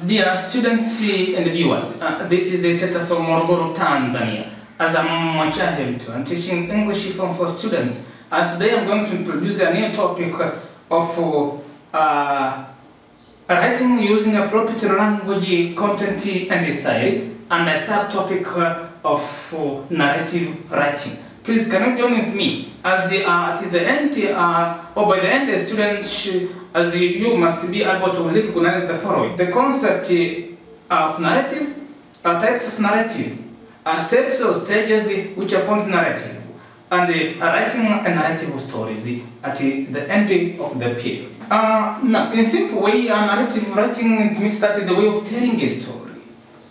Dear students and viewers, this is a Teta from Morogoro, Tanzania. As I'm Mtwa, I'm teaching English for students. As today I'm going to introduce a new topic of writing using appropriate language, content and style, and a subtopic of narrative writing. Please, can you join with me? As at the end, or by the end, the student as you must be able to recognize the following: the concept of narrative, types of narrative, steps or stages which are found in narrative, and writing a narrative stories at the end of the period. Now, in a simple way, narrative writing, it means that the way of telling a story.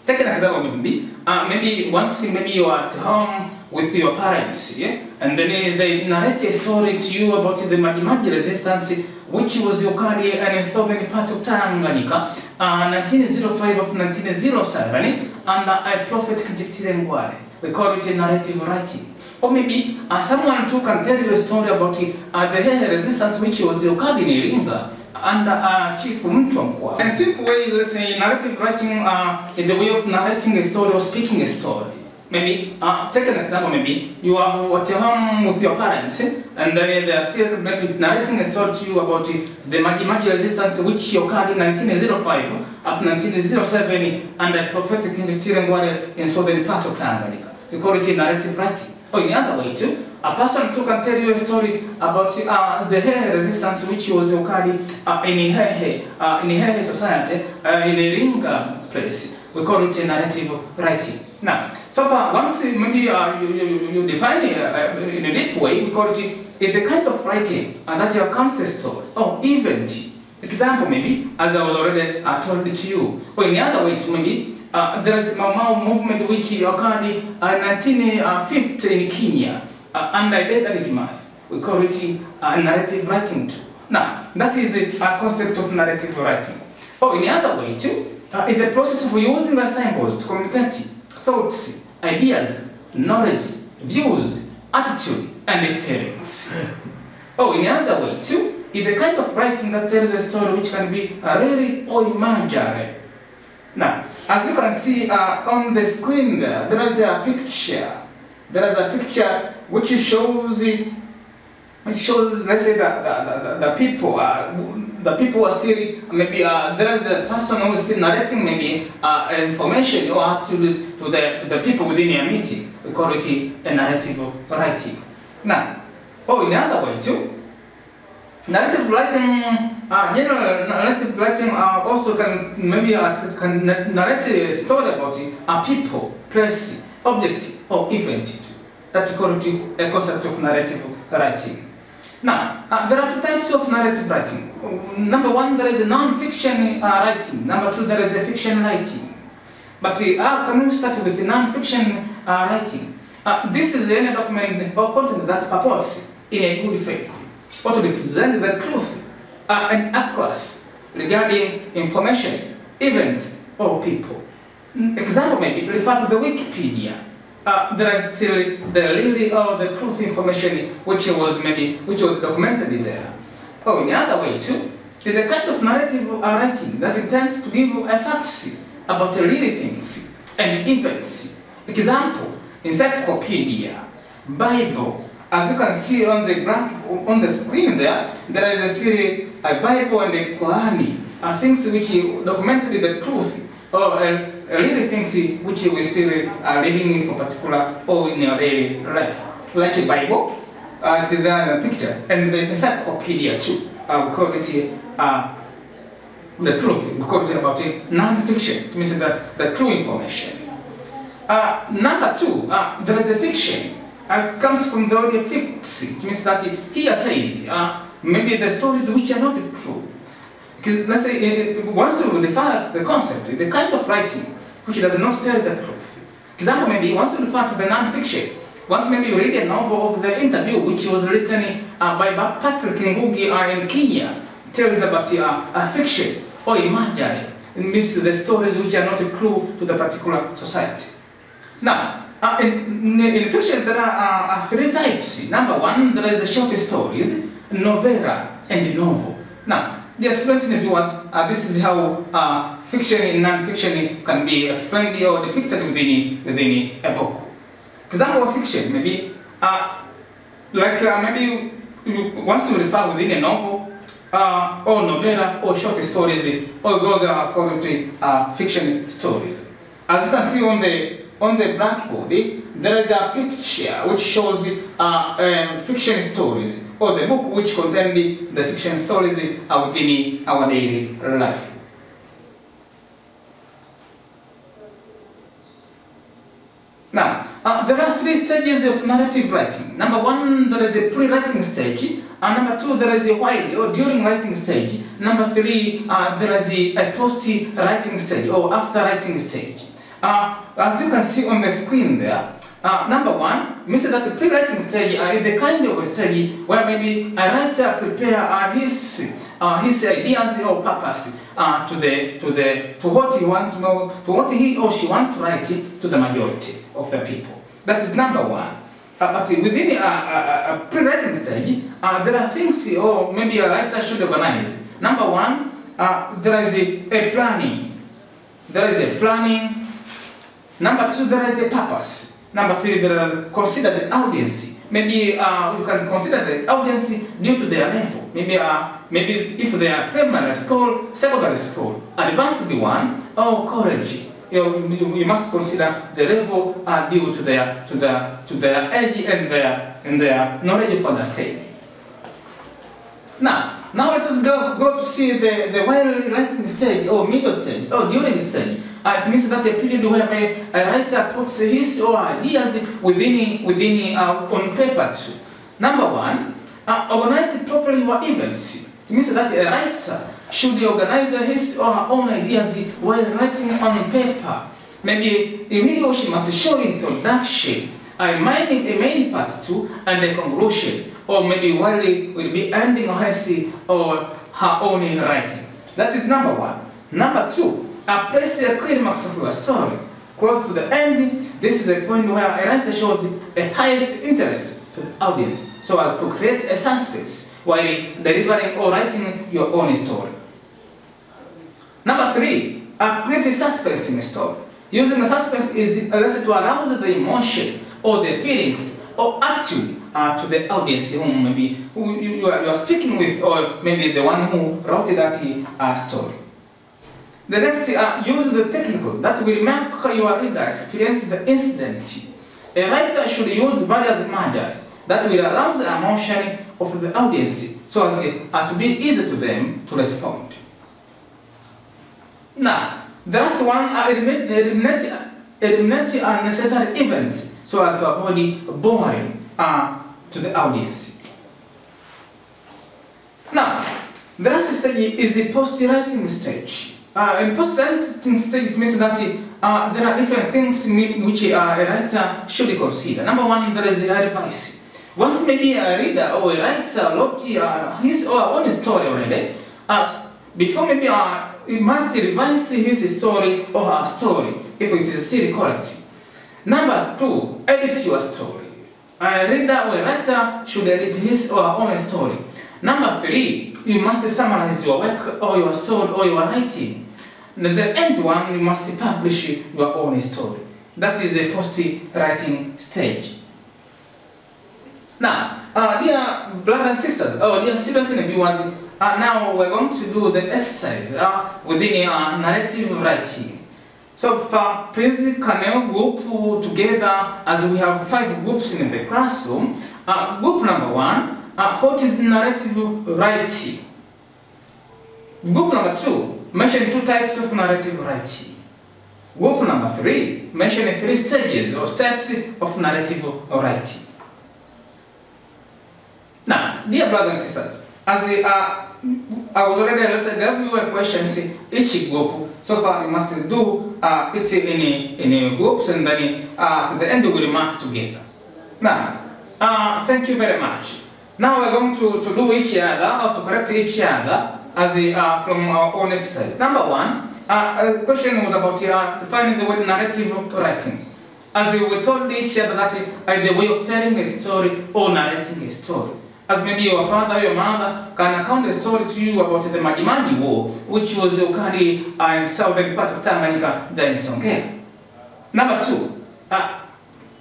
Take an example, maybe once you are at home with your parents, yeah? And then they narrate a story to you about the Maji resistance, which was occurred in a southern part of Tanganyika, 1905 up to 1907, under a prophet Ngware. We call it a narrative writing. Or maybe someone too can tell you a story about the resistance which was occurred in Iringa under Chief Mtwa. In a simple way, let's say narrative writing in the way of narrating a story or speaking a story. Maybe, take an example, maybe you are at home with your parents, and they are still maybe narrating a story to you about the Maji resistance which occurred in 1905 up to 1907 under prophetic Ngware in southern part of Tanganyika. We call it narrative writing. Or in the other way too, a person too can tell you a story about the resistance which was occurred in Hehe society, in a Iringa place. We call it a narrative writing. Now, so far, once maybe you define it in a deep way, we call it the kind of writing that accounts a story or event. Example, maybe, as I was already told it to you. Or in the other way, too, maybe, there is a Mau movement which occurred in 1950 in Kenya under Dead Month. We call it narrative writing too. Now, that is a concept of narrative writing. Or in the other way, too, in the process of using the symbols to communicate thoughts, ideas, knowledge, views, attitude, and feelings. Oh, in the other way too, is the kind of writing that tells a story which can be real or imaginary. Now, as you can see on the screen there is a picture. There is a picture which shows, let's say, the people. The people are still, maybe there is a person who is still narrating maybe information or actually to the people within a meeting. We call it a narrative writing. Now, in the other way too, narrative writing, general narrative writing also can maybe can narrate a story about people, place, objects, or event. That we call it a concept of narrative writing. Now, there are two types of narrative writing. Number one, there is a non-fiction writing. Number two, there is a fiction writing. But can we start with the non-fiction writing? This is any document or content that purports in a good faith or to represent the truth and accuracy regarding information, events, or people. Example maybe refer to the Wikipedia. There is still the really or the truth information which was documented there. In the other way too, is the kind of narrative writing that intends to give a facts about real things and events. Example, encyclopedia, Bible. As you can see on the graph on the screen there is a series, a Bible and a Quran, things which documented the truth or really things which we still are living in for particular or in our daily life. Like a Bible, it's there in a picture, and the encyclopedia too. We call it the truth. We call it about non-fiction. It means that the true information. Number two, there is a fiction. It comes from the word fix. It means that here says maybe the stories which are not true. Because let's say once you define the concept, the kind of writing which does not tell the truth. Example, maybe once you refer to the non-fiction, once maybe you read a novel of the interview which was written by Patrick Ngugi in Kenya, tells about fiction or imaginary. It means the stories which are not true to the particular society. Now, in fiction there are three types. Number one, there is the short stories, novella, and novel. Now, dear students and viewers, this is how fiction and non-fiction can be explained or depicted within a book. Example of fiction, maybe maybe you want to refer within a novel, or novella, or short stories, or those are called fiction stories. As you can see on the blackboard, there is a picture which shows fiction stories, or the book which contains the fiction stories within our daily life. Now, there are 3 stages of narrative writing. Number 1, there is a pre-writing stage. Number 2, there is a while or during writing stage. Number 3, there is a post-writing stage or after writing stage. As you can see on the screen there, number 1 means that the pre-writing stage is the kind of a stage where maybe a writer prepare his ideas or purpose to what he want to know, to what he or she want to write to the majority of the people. That is number 1. But within a pre-writing stage, there are things or maybe a writer should organize. Number 1, there is a planning. There is a planning. Number 2, there is a purpose. Number 3, there is consider the audience. Maybe you can consider the audience due to their level. Maybe if they are primary school, secondary school, advanced one, or college. You must consider the level due to their age and their knowledge of understanding. Now let us go to see the while writing stage or middle stage or during stage. It means that a period where a writer puts his or ideas within on paper too. Number 1, organize properly your events. It means that a writer should organize his or her own ideas while writing on paper. Maybe he or she must show introduction, a main part 2, and a conclusion. Or maybe while it will be ending his or her own writing. That is number 1. Number 2, place a climax of your story. Close to the end, this is a point where a writer shows the highest interest to the audience, so as to create a suspense while delivering or writing your own story. Number 3, create a suspense in a story. Using a suspense is to arouse the emotion or the feelings or attitude to the audience whom maybe you are speaking with, or maybe the one who wrote that story. The next, use the technical that will make your reader experience the incident. A writer should use various media that will arouse the emotion of the audience so as to be easy to them to respond. Now, the last one, eliminate unnecessary events so as to avoid boring to the audience. Now, the last stage is the post-writing stage. In post-writing stage, it means that there are different things which a writer should consider. Number 1, there is the advice. Once maybe a reader or a writer wrote his or her own story already, before maybe he must revise his story or her story if it is still correct. Number 2, edit your story. A reader or a writer should edit his or her own story. Number 3, you must summarize your work or your story or your writing. And the end one, you must publish your own story. That is a post-writing stage. Now, dear brothers and sisters, dear students and viewers, now we're going to do the exercise within narrative writing. So please can you group together, as we have 5 groups in the classroom. Group number 1, what is narrative writing? Group number 2, mention 2 types of narrative writing. Group number 3, mention 3 stages or steps of narrative writing. Now, dear brothers and sisters, as I was already gave you a questions each group. So far, you must do it in groups, and then at the end we will mark together. Now, thank you very much. Now we're going to do each other or to correct each other as from our own exercise. Number 1, the question was about defining the word narrative writing. As we told each other that the way of telling a story or narrating a story. as maybe your father or your mother can account a story to you about the Majimaji War, which was occurred in southern part of Tanganyika, there in Songea. Number 2,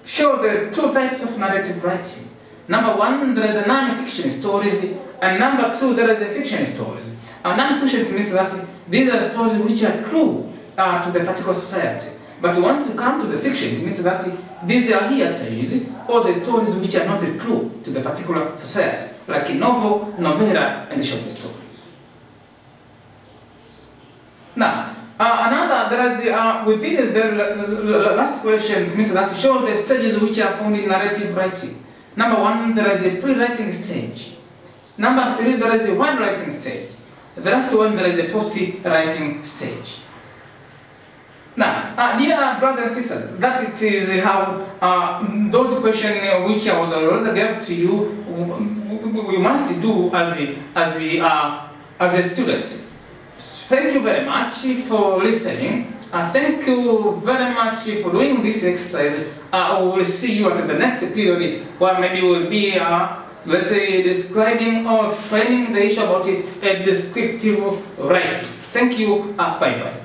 show the 2 types of narrative writing. Number 1, there is a non-fiction stories, and number 2, there is a fiction stories. Non-fiction means that these are stories which are true to the particular society. But once you come to the fiction, it means that these are hearsays or the stories which are not true to the particular society, like a novel, novella, and short stories. Now, there is within the last question, it means that show the stages which are found in narrative writing. Number 1, there is a pre-writing stage. Number 3, there is a writing stage. The last one, there is a post-writing stage. Now, dear brothers and sisters, that it is how those questions which I was already gave to you, we must do as a student. Thank you very much for listening. Thank you very much for doing this exercise. We will see you at the next period, where maybe we will be, let's say, describing or explaining the issue about a descriptive writing. Thank you. Bye-bye.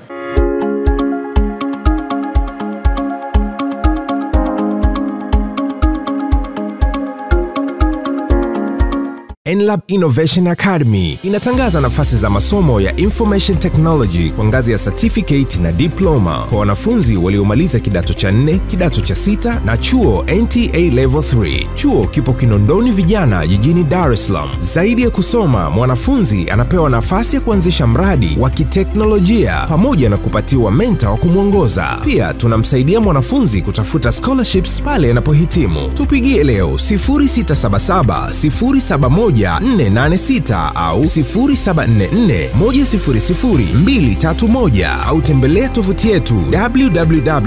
NLab Innovation Academy inatangaza nafasi za masomo ya Information Technology kwa ngazi ya certificate na diploma kwa wanafunzi waliomaliza kidato cha 4, kidato cha 6 na chuo NTA Level 3. Chuo kipo Kinondoni Vijana jijini Dar es Salaam. Zaidi ya kusoma, mwanafunzi anapewa nafasi ya kuanzisha mradi wa kiteknolojia pamoja na kupatiwa mentor wa kumuongoza. Pia tunamsaidia mwanafunzi kutafuta scholarships pale anapohitimu. Tupigie leo 0677 071 486 au 0744 100 231 au tembelea tovuti yetu www.nia.ac.tz.